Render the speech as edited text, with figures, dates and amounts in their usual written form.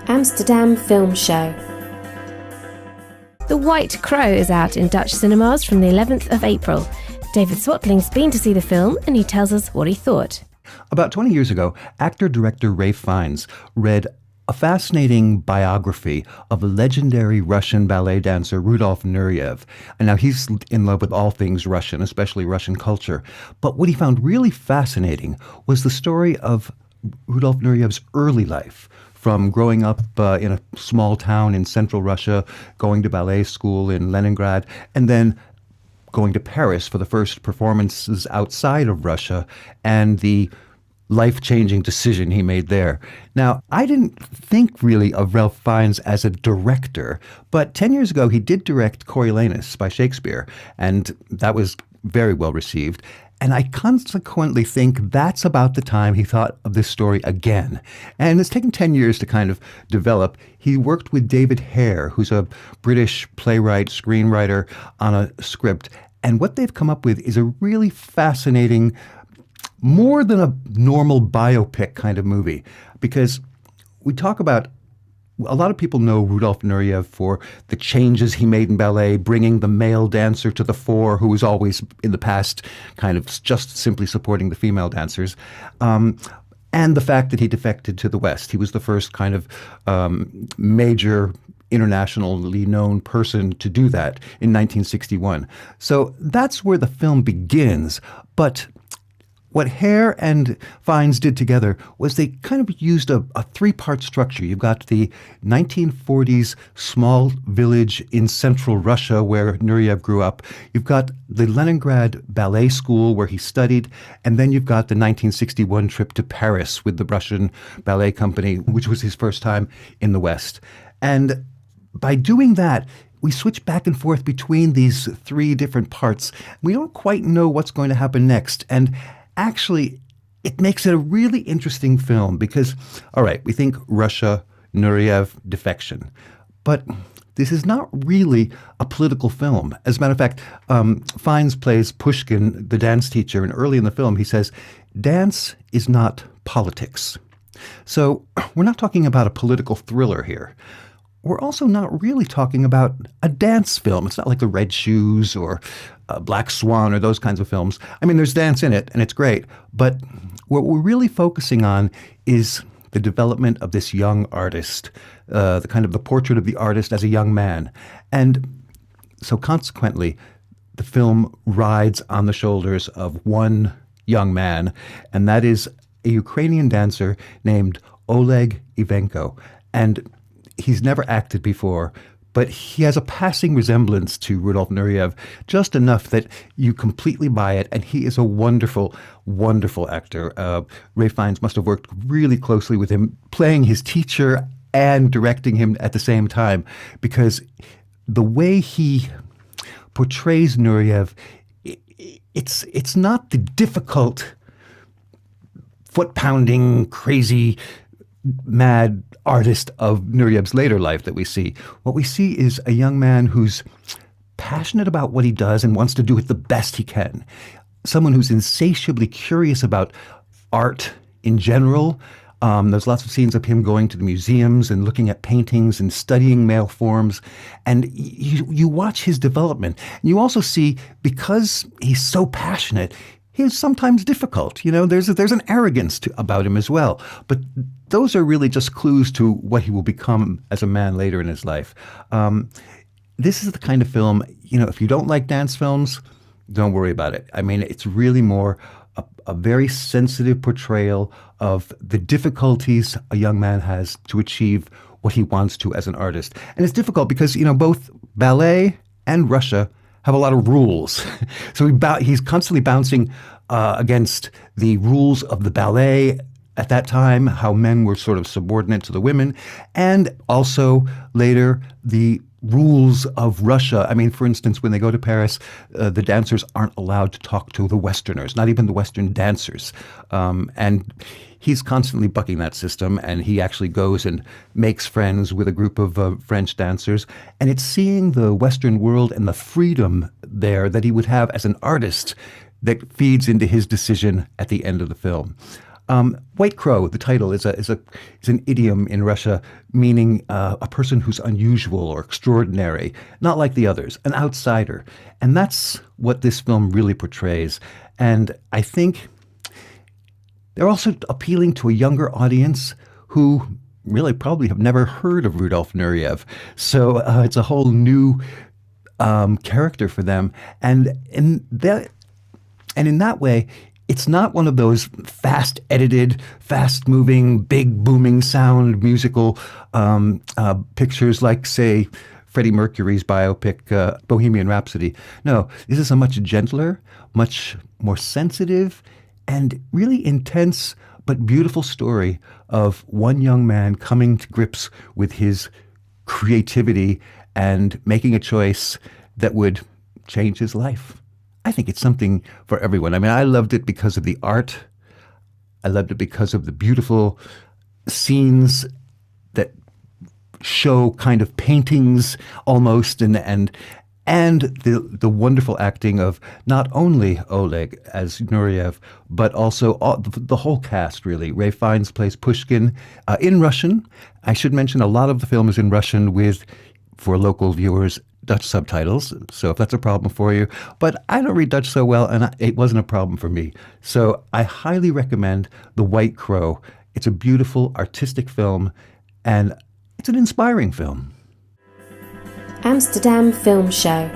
Amsterdam Film Show. The White Crow is out in Dutch cinemas from the 11th of April. David Swatling's been to see the film and he tells us what he thought. About 20 years ago, actor-director Ralph Fiennes read a fascinating biography of a legendary Russian ballet dancer, Rudolf Nureyev. And now he's in love with all things Russian, especially Russian culture. But what he found really fascinating was the story of Rudolf Nureyev's early life, from growing up in a small town in central Russia, going to ballet school in Leningrad, and then going to Paris for the first performances outside of Russia, and the life-changing decision he made there. Now, I didn't think really of Ralph Fiennes as a director, but 10 years ago he did direct Coriolanus by Shakespeare, and that was very well received. And I consequently think that's about the time he thought of this story again. And it's taken 10 years to kind of develop. He worked with David Hare, who's a British playwright, screenwriter, on a script. And what they've come up with is a really fascinating, more than a normal biopic kind of movie. Because we talk about, a lot of people know Rudolf Nureyev for the changes he made in ballet, bringing the male dancer to the fore, who was always in the past kind of just simply supporting the female dancers, and the fact that he defected to the West. He was the first kind of major internationally known person to do that in 1961. So that's where the film begins. But what Hare and Fiennes did together was they kind of used a three-part structure. You've got the 1940s small village in central Russia where Nureyev grew up. You've got the Leningrad Ballet School where he studied. And then you've got the 1961 trip to Paris with the Russian Ballet Company, which was his first time in the West. And by doing that, we switch back and forth between these three different parts. We don't quite know what's going to happen next. And actually, it makes it a really interesting film because, all right, we think Russia, Nureyev, defection. But this is not really a political film. As a matter of fact, Fiennes plays Pushkin, the dance teacher, and early in the film he says, dance is not politics. So we're not talking about a political thriller here. We're also not really talking about a dance film. It's not like The Red Shoes or Black Swan or those kinds of films. I mean, there's dance in it, and it's great. But what we're really focusing on is the development of this young artist, the kind of the portrait of the artist as a young man. And so consequently, the film rides on the shoulders of one young man, and that is a Ukrainian dancer named Oleg Ivenko. And he's never acted before, but he has a passing resemblance to Rudolf Nureyev, just enough that you completely buy it, and he is a wonderful, wonderful actor. Ralph Fiennes must have worked really closely with him, playing his teacher and directing him at the same time, because the way he portrays Nureyev, it's not the difficult, foot-pounding, crazy, mad artist of Nureyev's later life that we see. What we see is a young man who's passionate about what he does and wants to do it the best he can. Someone who's insatiably curious about art in general. There's lots of scenes of him going to the museums and looking at paintings and studying male forms. And you watch his development. And you also see, because he's so passionate, he's sometimes difficult. You know, there's an arrogance about him as well. But those are really just clues to what he will become as a man later in his life. This is the kind of film, you know, if you don't like dance films, don't worry about it. I mean, it's really more a very sensitive portrayal of the difficulties a young man has to achieve what he wants to as an artist. And it's difficult because, you know, both ballet and Russia have a lot of rules. So he's constantly bouncing against the rules of the ballet at that time, how men were sort of subordinate to the women, and also later the rules of Russia. I mean, for instance, when they go to Paris, the dancers aren't allowed to talk to the Westerners, not even the Western dancers. And he's constantly bucking that system, and he actually goes and makes friends with a group of French dancers. And it's seeing the Western world and the freedom there that he would have as an artist that feeds into his decision at the end of the film. White crow, the title, is an idiom in Russia meaning a person who's unusual or extraordinary, not like the others, an outsider. And that's what this film really portrays. And I think they're also appealing to a younger audience who really probably have never heard of Rudolf Nureyev. So it's a whole new character for them. And in that way, it's not one of those fast edited, fast moving, big booming sound musical pictures like, say, Freddie Mercury's biopic, Bohemian Rhapsody. No, this is a much gentler, much more sensitive, and really intense but beautiful story of one young man coming to grips with his creativity and making a choice that would change his life. I think it's something for everyone. I mean, I loved it because of the art. I loved it because of the beautiful scenes that show kind of paintings almost, and the wonderful acting of not only Oleg as Nureyev, but also the whole cast, really. Ray Fiennes plays Pushkin in Russian. I should mention a lot of the film is in Russian with, for local viewers, Dutch subtitles, so if that's a problem for you. But I don't read Dutch so well, and it wasn't a problem for me. So I highly recommend The White Crow. It's a beautiful, artistic film, and it's an inspiring film. Amsterdam Film Show.